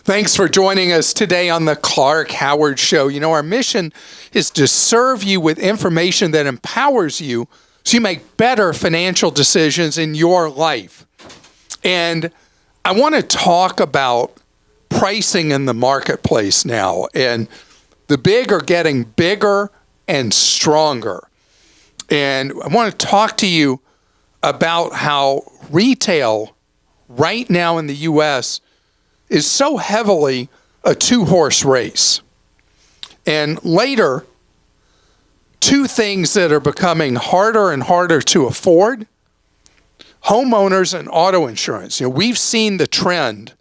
Thanks for joining us today on the Clark Howard Show. You know, our mission is to serve you with information that empowers you so you make better financial decisions in your life. And I want to talk about pricing in the marketplace now. And the big are getting bigger and stronger. And I want to talk to you about how retail right now in the U.S. is so heavily a two-horse race. And later, two things that are becoming harder and harder to afford: homeowners and auto insurance. You know, we've seen the trend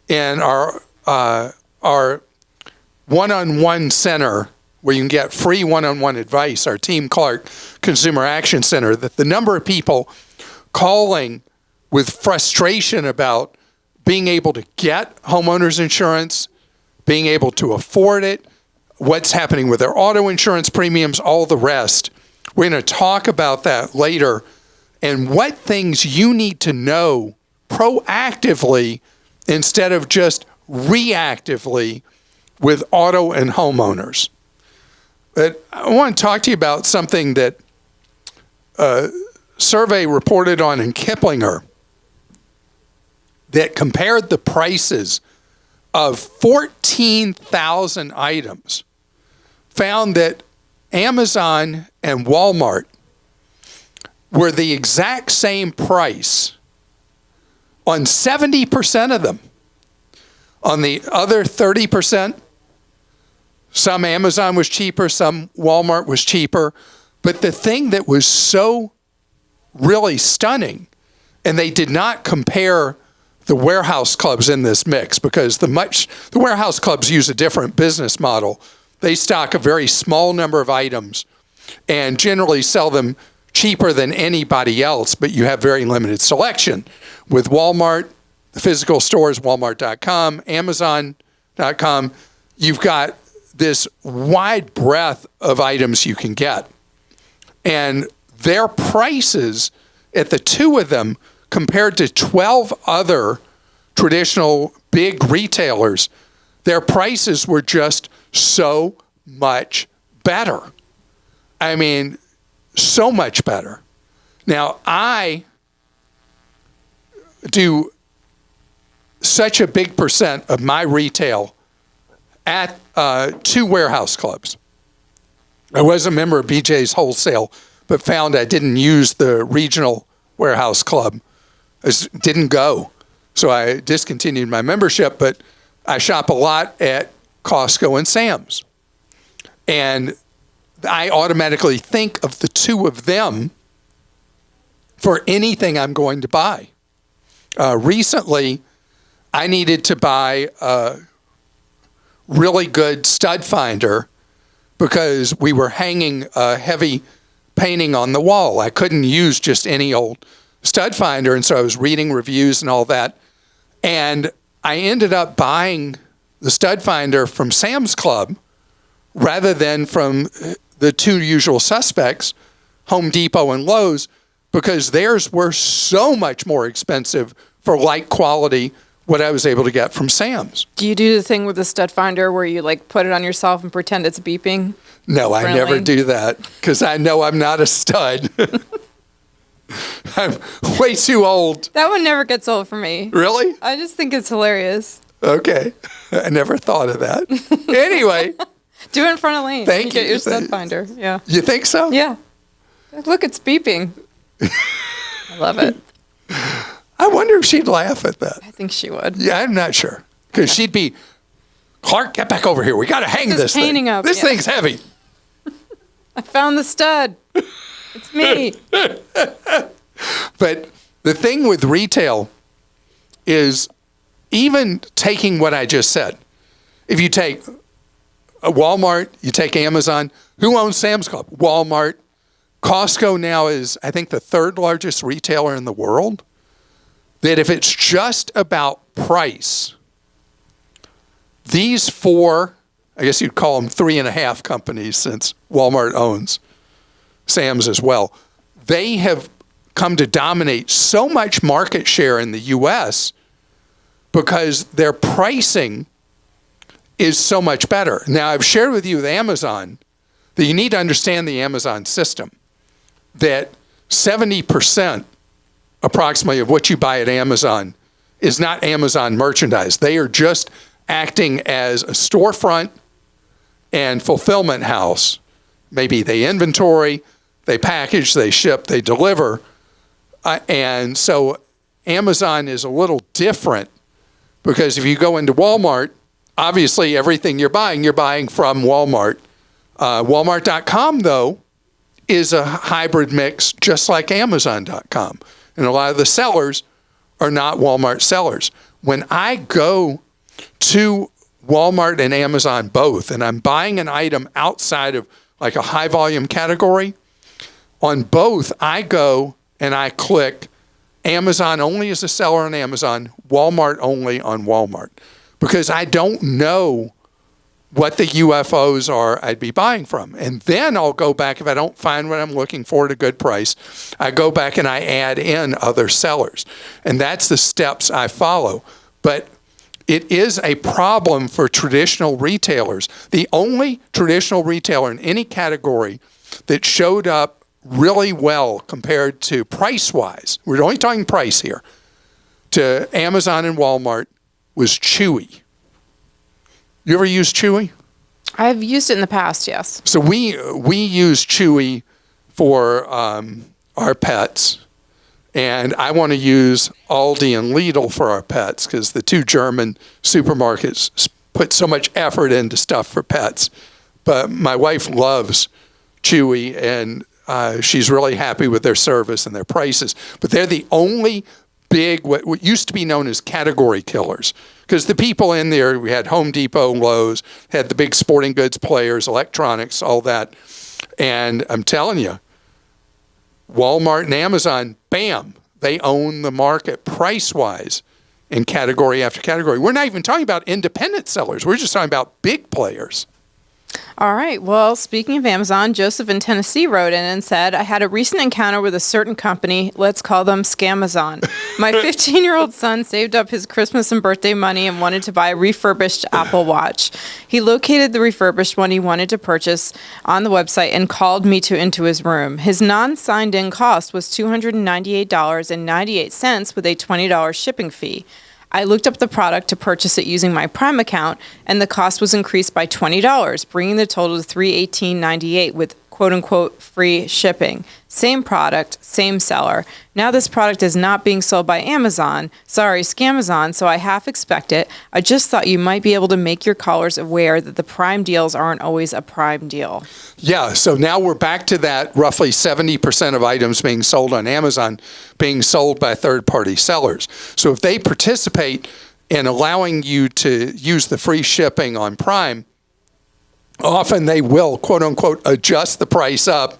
in our one-on-one center where you can get free one-on-one advice, our Team Clark Consumer Action Center, that the number of people calling with frustration about being able to get homeowners insurance, being able to afford it, what's happening with their auto insurance premiums, all the rest. We're going to talk about that later and what things you need to know proactively instead of just reactively with auto and homeowners. But I want to talk to you about something that a survey reported on in Kiplinger that compared the prices of 14,000 items, found that Amazon and Walmart were the exact same price on 70% of them. On the other 30%, some Amazon was cheaper, some Walmart was cheaper. But the thing that was so really stunning, and they did not compare the warehouse clubs in this mix because the warehouse clubs use a different business model. They stock a very small number of items and generally sell them cheaper than anybody else, but you have very limited selection. With Walmart, the physical stores, walmart.com, amazon.com, you've got this wide breadth of items you can get. And their prices at the two of them compared to 12 other traditional big retailers, their prices were just so much better. I mean, so much better. Now, I do such a big percent of my retail at two warehouse clubs. I was a member of BJ's Wholesale, but found I didn't use the regional warehouse club. I didn't go. So I discontinued my membership, but I shop a lot at Costco and Sam's. And I automatically think of the two of them for anything I'm going to buy. Recently, I needed to buy a really good stud finder because we were hanging a heavy painting on the wall. I couldn't use just any old stud finder, and so I was reading reviews and all that. And I ended up buying the stud finder from Sam's Club rather than from the two usual suspects, Home Depot and Lowe's, because theirs were so much more expensive for like quality what I was able to get from Sam's. Do you do the thing with the stud finder where you like put it on yourself and pretend it's beeping? No, I never do that because I know I'm not a stud. I'm way too old. That one never gets old for me. Really? I just think it's hilarious. Okay. I never thought of that. Anyway. Do it in front of Lane. Thank you. Get your stud finder. Yeah. You think so? Yeah. Look, it's beeping. I love it. I wonder if she'd laugh at that. I think she would. Yeah, I'm not sure. Because she'd be, Clark, get back over here. We got to hang this painting thing. Up, this thing's heavy. I found the stud. It's me. But the thing with retail is even taking what I just said, if you take a Walmart, you take Amazon, who owns Sam's Club? Walmart. Costco now is, I think, the third largest retailer in the world. That if it's just about price, these four, I guess you'd call them 3.5 companies since Walmart owns Sam's as well, they have come to dominate so much market share in the U.S. because their pricing is so much better. Now, I've shared with you with Amazon that you need to understand the Amazon system, that 70% approximately of what you buy at Amazon is not Amazon merchandise. They are just acting as a storefront and fulfillment house. Maybe they inventory, they package, they ship, they deliver. And so Amazon is a little different because if you go into Walmart, obviously everything you're buying from Walmart. Walmart.com, though, is a hybrid mix just like Amazon.com. And a lot of the sellers are not Walmart sellers. When I go to Walmart and Amazon both, and I'm buying an item outside of like a high volume category, on both I go and I click Amazon only as a seller on Amazon, Walmart only on Walmart, because I don't know what the UFOs are I'd be buying from. And then I'll go back, if I don't find what I'm looking for at a good price, I go back and I add in other sellers. And that's the steps I follow. But it is a problem for traditional retailers. The only traditional retailer in any category that showed up really well compared to price-wise, we're only talking price here, to Amazon and Walmart was Chewy. You ever use Chewy? I've used it in the past, yes. So we use Chewy for our pets. And I want to use Aldi and Lidl for our pets because the two German supermarkets put so much effort into stuff for pets. But my wife loves Chewy, and she's really happy with their service and their prices. But they're the only big, what used to be known as category killers. Because the people in there, we had Home Depot, Lowe's, had the big sporting goods players, electronics, all that. And I'm telling you, Walmart and Amazon, bam, they own the market price-wise in category after category. We're not even talking about independent sellers. We're just talking about big players. All right. Well, speaking of Amazon, Joseph in Tennessee wrote in and said, I had a recent encounter with a certain company. Let's call them Scamazon. My 15-year-old son saved up his Christmas and birthday money and wanted to buy a refurbished Apple Watch. He located the refurbished one he wanted to purchase on the website and called me into his room. His non-signed-in cost was $298.98 with a $20 shipping fee. I looked up the product to purchase it using my Prime account, and the cost was increased by $20, bringing the total to $318.98 with quote-unquote free shipping. Same product, same seller. Now this product is not being sold by Amazon. Sorry, Scamazon, so I half expect it. I just thought you might be able to make your callers aware that the Prime deals aren't always a Prime deal. Yeah, so now we're back to that roughly 70% of items being sold on Amazon being sold by third-party sellers. So if they participate in allowing you to use the free shipping on Prime, often they will, quote unquote, adjust the price up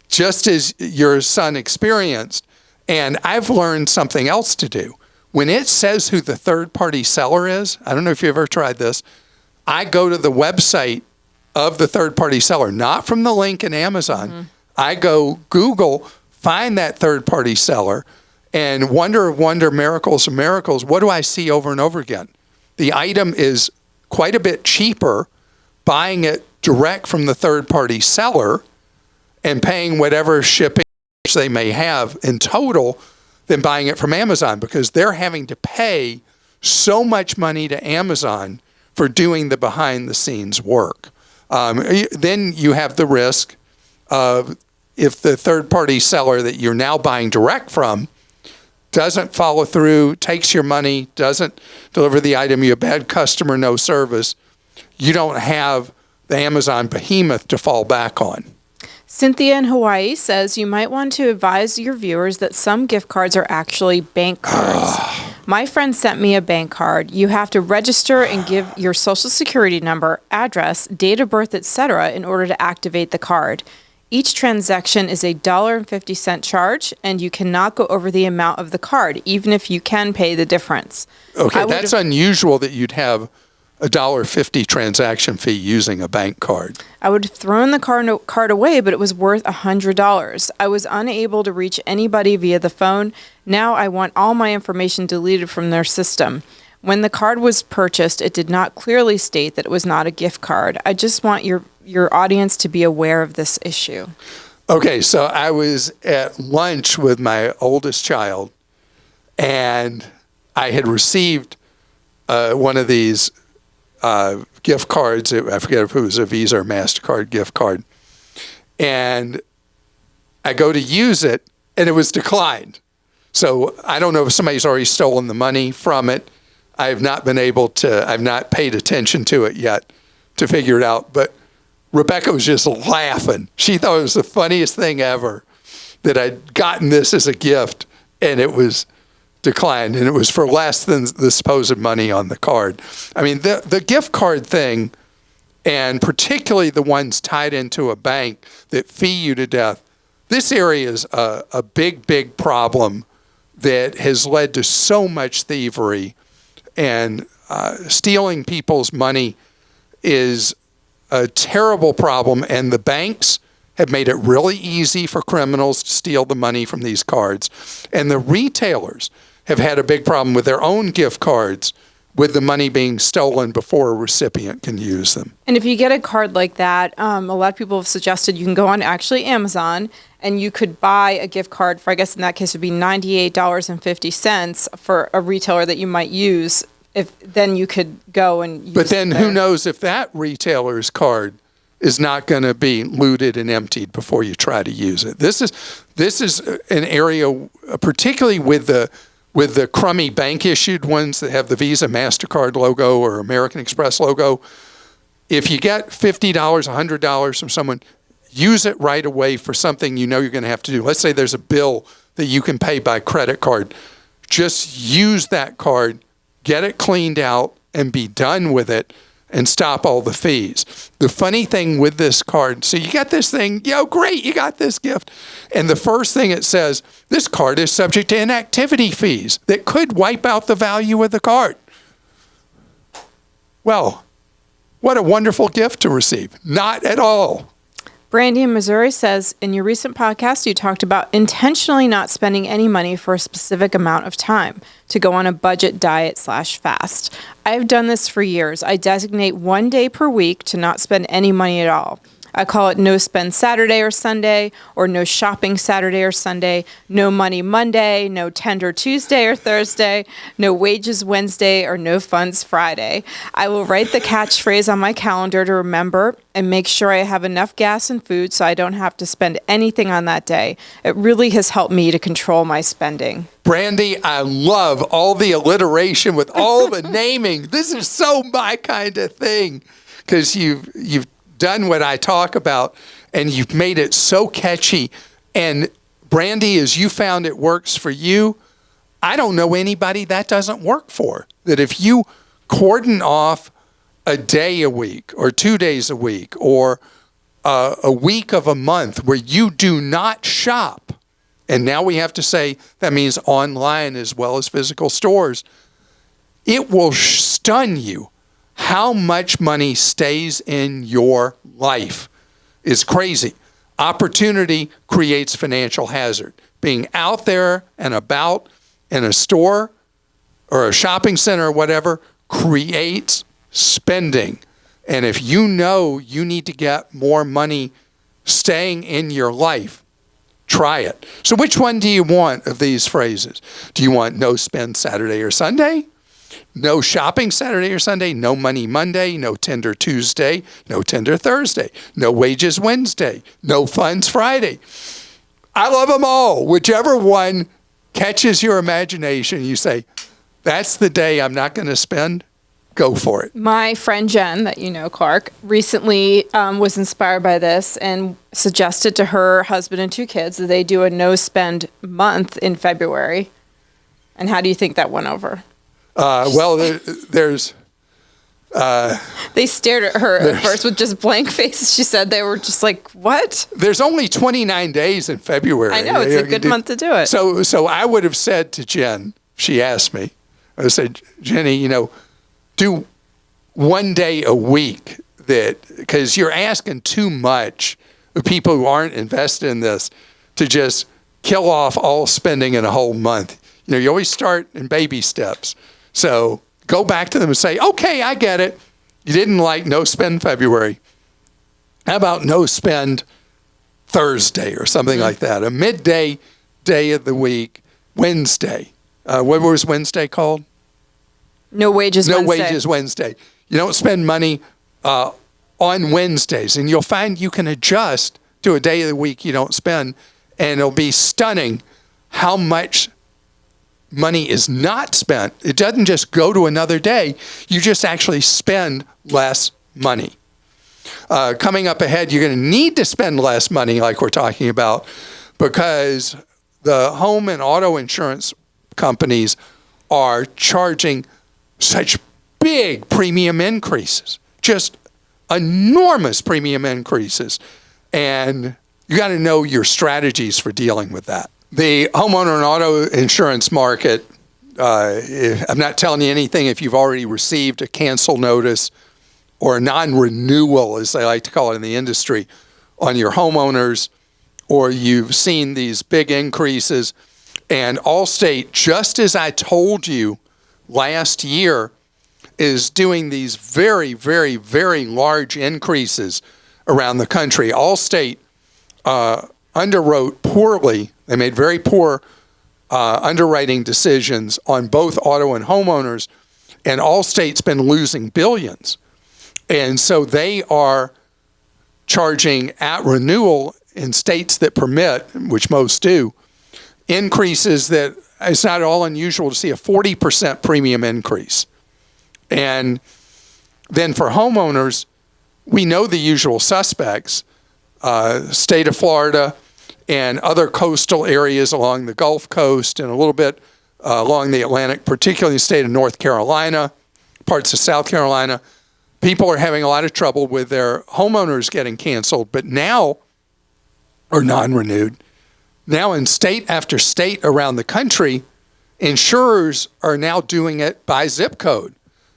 just as your son experienced. And I've learned something else to do. When it says who the third-party seller is, I don't know if you've ever tried this, I go to the website of the third-party seller, not from the link in Amazon. Mm-hmm. I go Google, find that third-party seller, and wonder of wonder, miracles of miracles, what do I see over and over again? The item is quite a bit cheaper buying it direct from the third-party seller and paying whatever shipping they may have in total than buying it from Amazon, because they're having to pay so much money to Amazon for doing the behind-the-scenes work. Then you have the risk of if the third-party seller that you're now buying direct from doesn't follow through, takes your money, doesn't deliver the item, you have bad customer, no service, you don't have the Amazon behemoth to fall back on. Cynthia in Hawaii says you might want to advise your viewers that some gift cards are actually bank cards. My friend sent me a bank card. You have to register and give your social security number, address, date of birth, etc. in order to activate the card. Each transaction is a $1.50 charge, and you cannot go over the amount of the card, even if you can pay the difference. Okay, that's unusual that you'd have a $1.50 transaction fee using a bank card. I would have thrown the card away, but it was worth $100. I was unable to reach anybody via the phone. Now I want all my information deleted from their system. When the card was purchased, it did not clearly state that it was not a gift card. I just want your audience to be aware of this issue. Okay, so I was at lunch with my oldest child, and I had received one of these gift cards. I forget if it was a Visa or MasterCard gift card. And I go to use it, and it was declined. So I don't know if somebody's already stolen the money from it. I've not paid attention to it yet to figure it out. But Rebecca was just laughing. She thought it was the funniest thing ever that I'd gotten this as a gift, and it was declined, and it was for less than the supposed money on the card. I mean, the gift card thing, and particularly the ones tied into a bank that fee you to death, this area is a big, big problem that has led to so much thievery, and stealing people's money is a terrible problem, and the banks have made it really easy for criminals to steal the money from these cards. And the retailers have had a big problem with their own gift cards with the money being stolen before a recipient can use them. And if you get a card like that, a lot of people have suggested you can go on actually Amazon and you could buy a gift card for, I guess in that case, it would be $98.50 for a retailer that you might use. If then you could go and use. But then who knows if that retailer's card is not going to be looted and emptied before you try to use it. This is an area, particularly with the crummy bank issued ones that have the Visa, MasterCard logo or American Express logo. If you get $50, $100 from someone, use it right away for something you know you're going to have to do. Let's say there's a bill that you can pay by credit card. Just use that card, get it cleaned out, and be done with it, and stop all the fees. The funny thing with this card, so you got this thing, great, you got this gift. And the first thing it says, this card is subject to inactivity fees that could wipe out the value of the card. Well, what a wonderful gift to receive. Not at all. Brandy in Missouri says, in your recent podcast, you talked about intentionally not spending any money for a specific amount of time to go on a budget diet/fast. I've done this for years. I designate 1 day per week to not spend any money at all. I call it no spend Saturday or Sunday, or no shopping Saturday or Sunday, no money Monday, no tender Tuesday or Thursday, no wages Wednesday, or no funds Friday. I will write the catchphrase on my calendar to remember and make sure I have enough gas and food so I don't have to spend anything on that day. It really has helped me to control my spending. Brandy, I love all the alliteration with all the naming. This is so my kind of thing, because you've done what I talk about, and you've made it so catchy. And Brandy, as you found it works for you, I don't know anybody that doesn't work for. That if you cordon off a day a week, or 2 days a week, or a week of a month where you do not shop, and now we have to say that means online as well as physical stores, it will stun you. How much money stays in your life is crazy. Opportunity creates financial hazard. Being out there and about in a store or a shopping center or whatever creates spending. And if you know you need to get more money staying in your life, try it. So which one do you want of these phrases? Do you want no spend Saturday or Sunday? No shopping Saturday or Sunday, no money Monday, no tender Tuesday, no tender Thursday, no wages Wednesday, no funds Friday. I love them all. Whichever one catches your imagination, you say, that's the day I'm not going to spend, go for it. My friend Jen, that you know, Clark, recently was inspired by this and suggested to her husband and 2 kids that they do a no-spend month in February. And how do you think that went over? There's... they stared at her at first with just blank faces. She said they were just like, what? There's only 29 days in February. I know, it's a good month to do it. So I would have said to Jen, she asked me, I said, Jenny, do 1 day a week, because you're asking too much of people who aren't invested in this to just kill off all spending in a whole month. You always start in baby steps. So go back to them and say, okay, I get it. You didn't like no spend February. How about no spend Thursday or something like that? A midday day of the week, Wednesday. What was Wednesday called? No wages Wednesday. No wages Wednesday. You don't spend money on Wednesdays. And you'll find you can adjust to a day of the week you don't spend. And it'll be stunning how much money is not spent. It doesn't just go to another day. You just actually spend less money. Coming up ahead, you're going to need to spend less money like we're talking about because the home and auto insurance companies are charging such big premium increases, just enormous premium increases. And you got to know your strategies for dealing with that. The homeowner and auto insurance market, I'm not telling you anything if you've already received a cancel notice or a non-renewal, as they like to call it in the industry, on your homeowners, or you've seen these big increases. And Allstate, just as I told you last year, is doing these very, very, very large increases around the country. Allstate underwrote poorly. They made very poor underwriting decisions on both auto and homeowners, and Allstate's been losing billions. And so they are charging at renewal in states that permit, which most do, increases that it's not at all unusual to see a 40% premium increase. And then for homeowners, we know the usual suspects, state of Florida and other coastal areas along the Gulf Coast and a little bit along the Atlantic, particularly the state of North Carolina, parts of South Carolina. People are having a lot of trouble with their homeowners getting canceled, but now, or non-renewed. Now in state after state around the country, insurers are now doing it by zip code.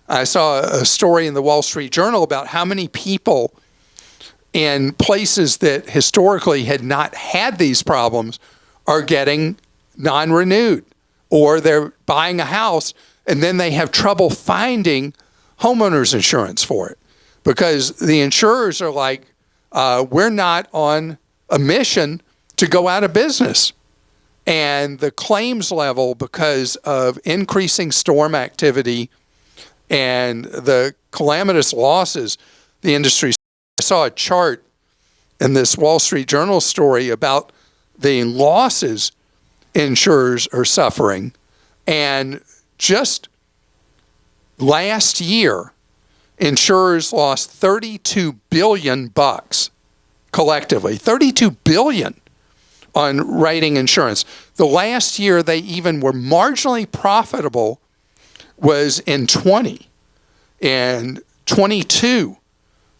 I saw a story in the Wall Street Journal about how many people in places that historically had not had these problems are getting non-renewed, or they're buying a house and then they have trouble finding homeowners insurance for it because the insurers are like, we're not on a mission to go out of business. And the claims level, because of increasing storm activity and the calamitous losses the industry. I saw a chart in this Wall Street Journal story about the losses insurers are suffering. And just last year, insurers lost $32 billion collectively, $32 billion on writing insurance. The last year they even were marginally profitable was in 20. And 22,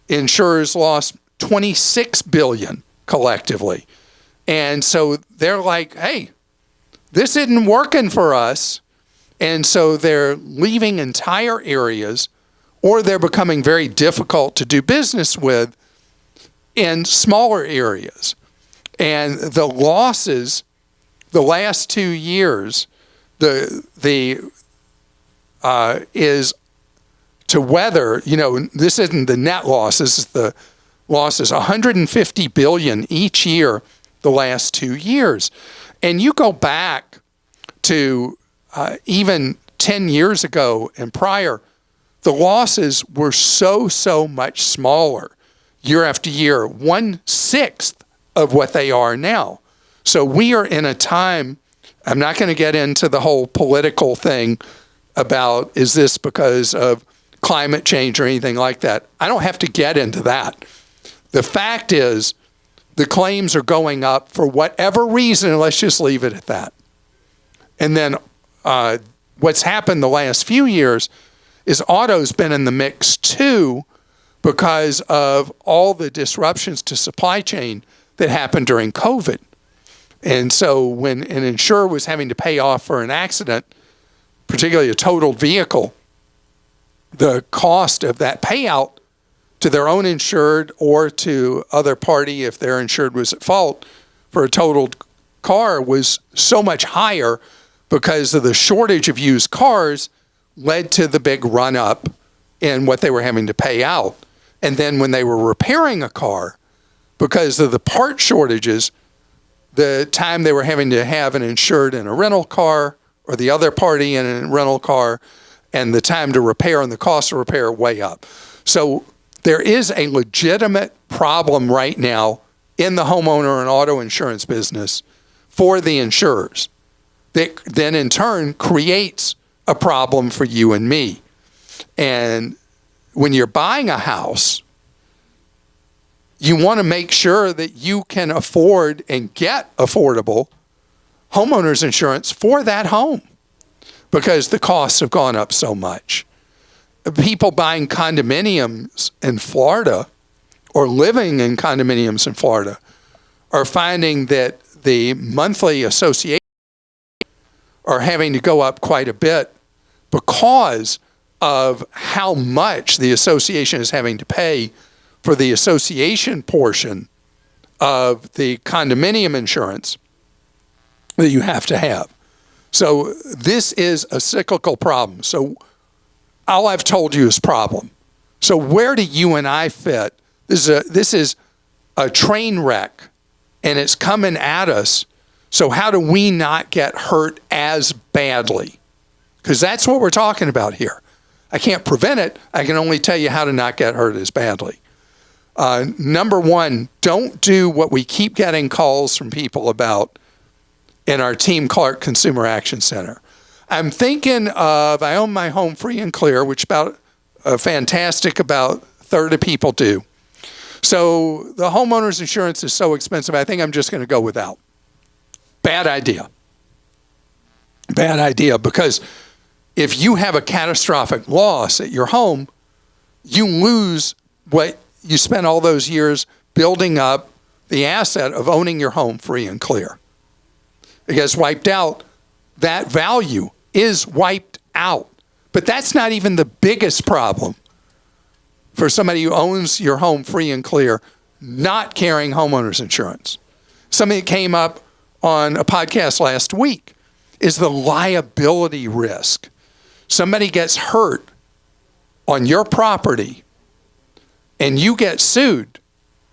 insurers lost $26 billion collectively. And so they're like, hey, this isn't working for us. And so they're leaving entire areas, or they're becoming very difficult to do business with in smaller areas. And the losses, the last 2 years, is to weather, this isn't the net losses, this is the losses, $150 billion each year the last 2 years. And you go back to even 10 years ago and prior, the losses were so much smaller year after year, 1/6 of what they are now. So we are in a time, I'm not going to get into the whole political thing about is this because of climate change or anything like that. I don't have to get into that. The fact is the claims are going up for whatever reason, and let's just leave it at that. And then what's happened the last few years is auto's been in the mix too because of all the disruptions to supply chain that happened during COVID. And so when an insurer was having to pay off for an accident, particularly a totaled vehicle, the cost of that payout to their own insured or to other party if their insured was at fault for a totaled car was so much higher because of the shortage of used cars led to the big run up in what they were having to pay out. And then when they were repairing a car, because of the part shortages, the time they were having to have an insured in a rental car or the other party in a rental car, and the time to repair and the cost of repair way up. So there is a legitimate problem right now in the homeowner and auto insurance business for the insurers that then in turn creates a problem for you and me. And when you're buying a house, you want to make sure that you can afford and get affordable homeowners insurance for that home because the costs have gone up so much. People buying condominiums in Florida or living in condominiums in Florida are finding that the monthly association are having to go up quite a bit because of how much the association is having to pay for the association portion of the condominium insurance that you have to have. So this is a cyclical problem. So all I've told you is problem. So where do you and I fit? This is a train wreck, and it's coming at us. So how do we not get hurt as badly? Because that's what we're talking about here. I can't prevent it. I can only tell you how to not get hurt as badly. Number one, don't do what we keep getting calls from people about in our Team Clark Consumer Action Center. I'm thinking of, I own my home free and clear, which about a third of people do. So the homeowner's insurance is so expensive, I think I'm just going to go without. Bad idea. Bad idea, because if you have a catastrophic loss at your home, you lose what you spent all those years building up the asset of owning your home free and clear. It gets wiped out. That value is wiped out. But that's not even the biggest problem for somebody who owns your home free and clear not carrying homeowners insurance. Something that came up on a podcast last week is the liability risk. Somebody gets hurt on your property and you get sued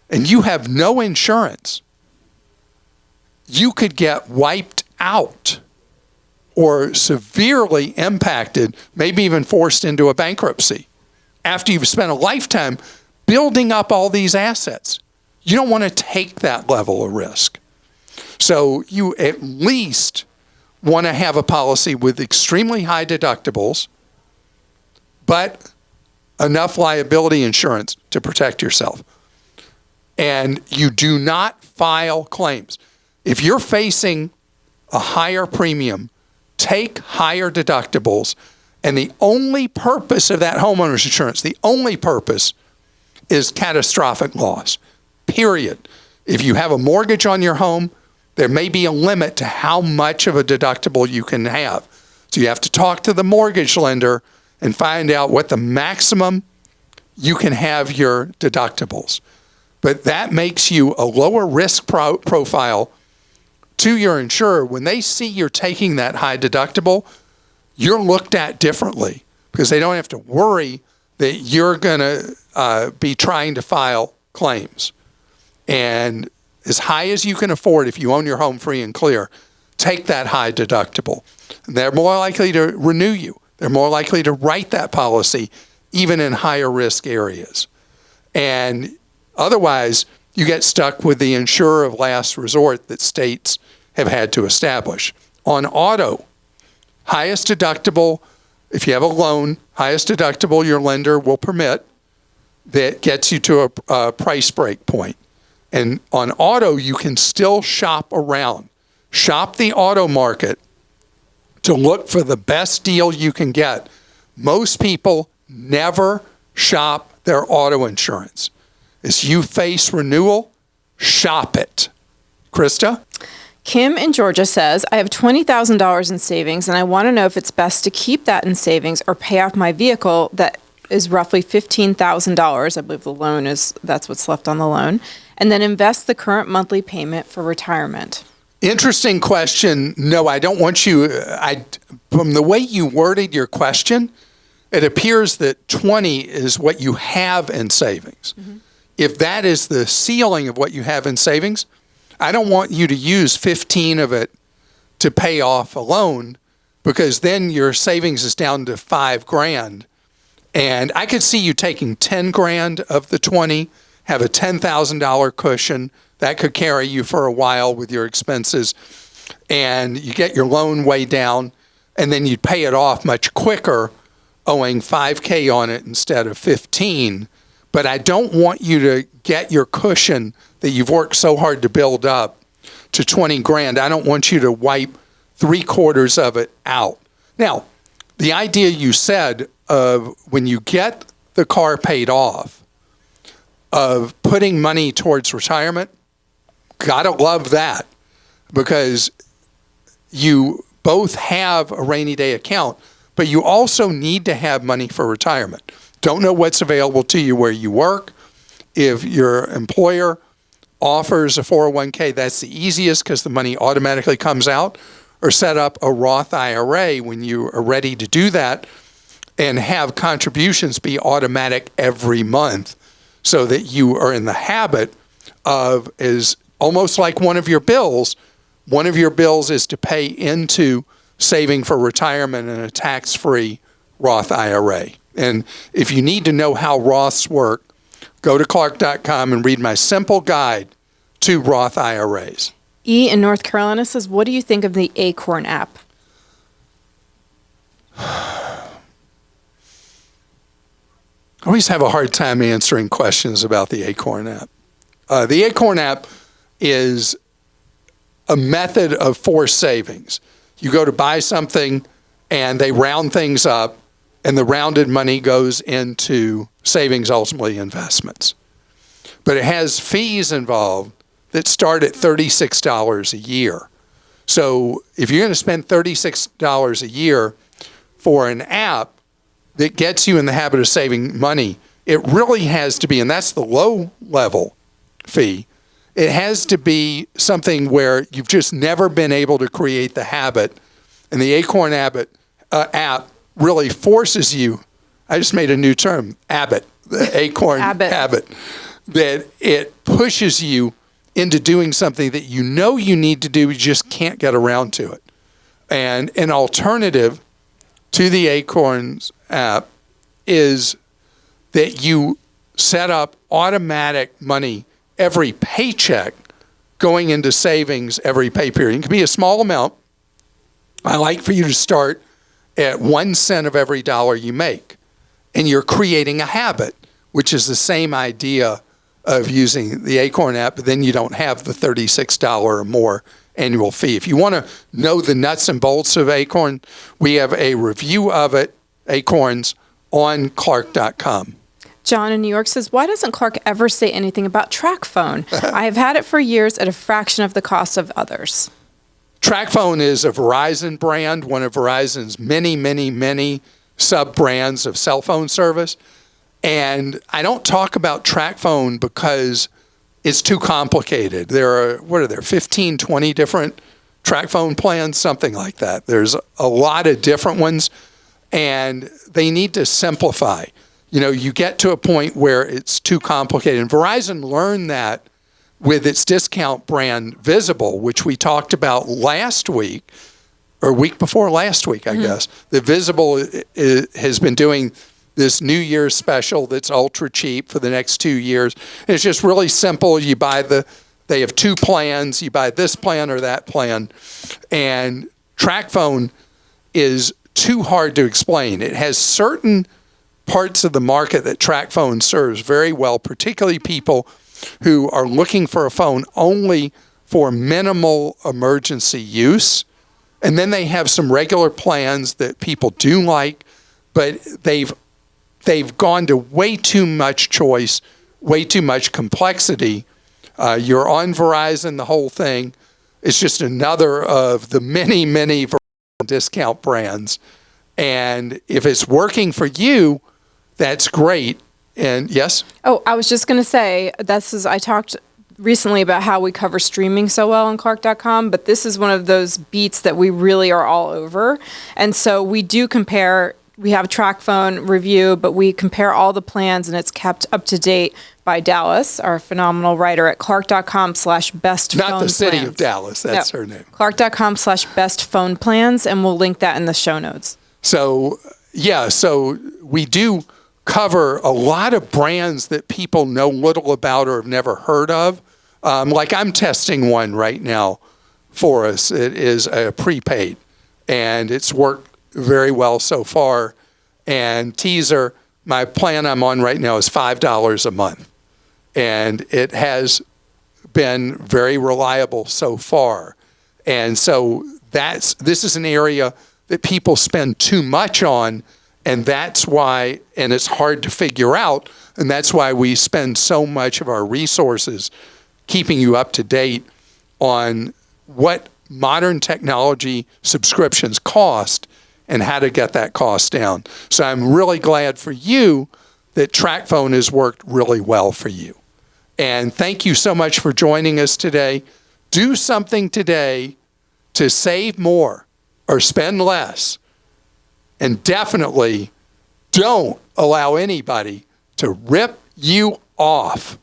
and you have no insurance. You could get wiped out or severely impacted, maybe even forced into a bankruptcy after you've spent a lifetime building up all these assets. You don't want to take that level of risk. So you at least want to have a policy with extremely high deductibles, but enough liability insurance to protect yourself. And you do not file claims. If you're facing a higher premium, take higher deductibles. And the only purpose of that homeowner's insurance, the only purpose is catastrophic loss, period. If you have a mortgage on your home, there may be a limit to how much of a deductible you can have. So you have to talk to the mortgage lender and find out what the maximum you can have your deductibles. But that makes you a lower risk profile to your insurer. When they see you're taking that high deductible, you're looked at differently because they don't have to worry that you're going to be trying to file claims. And as high as you can afford, if you own your home free and clear, take that high deductible. They're more likely to renew you. They're more likely to write that policy, even in higher risk areas. And otherwise, you get stuck with the insurer of last resort that states have had to establish. On auto, highest deductible, if you have a loan, highest deductible your lender will permit that gets you to a price break point. And on auto, you can still shop around. Shop the auto market to look for the best deal you can get. Most people never shop their auto insurance. As you face renewal, shop it. Christa? Kim in Georgia says, I have $20,000 in savings and I want to know if it's best to keep that in savings or pay off my vehicle that is roughly $15,000. I believe the loan that's what's left on the loan, and then invest the current monthly payment for retirement. Interesting question. No, I don't want you. From the way you worded your question, it appears that 20 is what you have in savings. Mm-hmm. If that is the ceiling of what you have in savings, I don't want you to use 15 of it to pay off a loan, because then your savings is down to $5,000. And I could see you taking $10,000 of the 20, have a $10,000 cushion that could carry you for a while with your expenses, and you get your loan way down, and then you'd pay it off much quicker, owing $5,000 on it instead of 15. But I don't want you to get your cushion that you've worked so hard to build up to $20,000. I don't want you to wipe 3/4 of it out. Now, the idea you said of when you get the car paid off, of putting money towards retirement, gotta love that, because you both have a rainy day account, but you also need to have money for retirement. Don't know what's available to you where you work. If your employer offers a 401k, that's the easiest because the money automatically comes out. Or set up a Roth IRA when you are ready to do that, and have contributions be automatic every month, so that you are in the habit of, is almost like one of your bills. One of your bills is to pay into saving for retirement in a tax-free Roth IRA. And if you need to know how Roths work, go to Clark.com and read my simple guide to Roth IRAs. E in North Carolina says, what do you think of the Acorn app? I always have a hard time answering questions about the Acorn app. The Acorn app is a method of forced savings. You go to buy something and they round things up, and the rounded money goes into savings, ultimately investments. But it has fees involved that start at $36 a year. So if you're going to spend $36 a year for an app that gets you in the habit of saving money, it really has to be, and that's the low level fee, it has to be something where you've just never been able to create the habit. And the Acorn app really forces you, I just made a new term, the Acorn habit, that it pushes you into doing something that you know you need to do, you just can't get around to it. And an alternative to the Acorns app is that you set up automatic money every paycheck going into savings every pay period. It can be a small amount. I like for you to start at 1 cent of every dollar you make. And you're creating a habit, which is the same idea of using the Acorn app, but then you don't have the $36 or more annual fee. If you want to know the nuts and bolts of Acorn, we have a review of it, Acorns, on Clark.com. John in New York says, why doesn't Clark ever say anything about TracFone? I have had it for years at a fraction of the cost of others. TracFone is a Verizon brand, one of Verizon's many sub-brands of cell phone service. And I don't talk about TracFone because it's too complicated. There are, 15, 20 different TracFone plans, something like that. There's a lot of different ones, and they need to simplify. You get to a point where it's too complicated. And Verizon learned that with its discount brand Visible, which we talked about last week, or week before last week, I guess. The Visible has been doing this New Year's special that's ultra cheap for the next 2 years. And it's just really simple. They have 2 plans. You buy this plan or that plan. And TracFone is too hard to explain. It has certain parts of the market that TracFone serves very well, particularly people who are looking for a phone only for minimal emergency use. And then they have some regular plans that people do like, but they've gone to way too much choice, way too much complexity. You're on Verizon, the whole thing. It's just another of the many Verizon discount brands. And if it's working for you, that's great. And yes? Oh, I was just going to say, I talked recently about how we cover streaming so well on Clark.com, but this is one of those beats that we really are all over. And so we do compare. We have TracFone review, but we compare all the plans, and it's kept up to date by Dallas, our phenomenal writer at Clark.com/best phone Not the city plans. of Dallas. That's her name. Clark.com/best phone plans, and we'll link that in the show notes. So, yeah, so we do cover a lot of brands that people know little about or have never heard of. Like I'm testing one right now for us. It is a prepaid, and it's worked very well so far. And teaser, my plan I'm on right now is $5 a month. And it has been very reliable so far. And so this is an area that people spend too much on, and that's why, and it's hard to figure out, and that's why we spend so much of our resources keeping you up to date on what modern technology subscriptions cost and how to get that cost down. So I'm really glad for you that TracFone has worked really well for you. And thank you so much for joining us today. Do something today to save more or spend less. And definitely don't allow anybody to rip you off.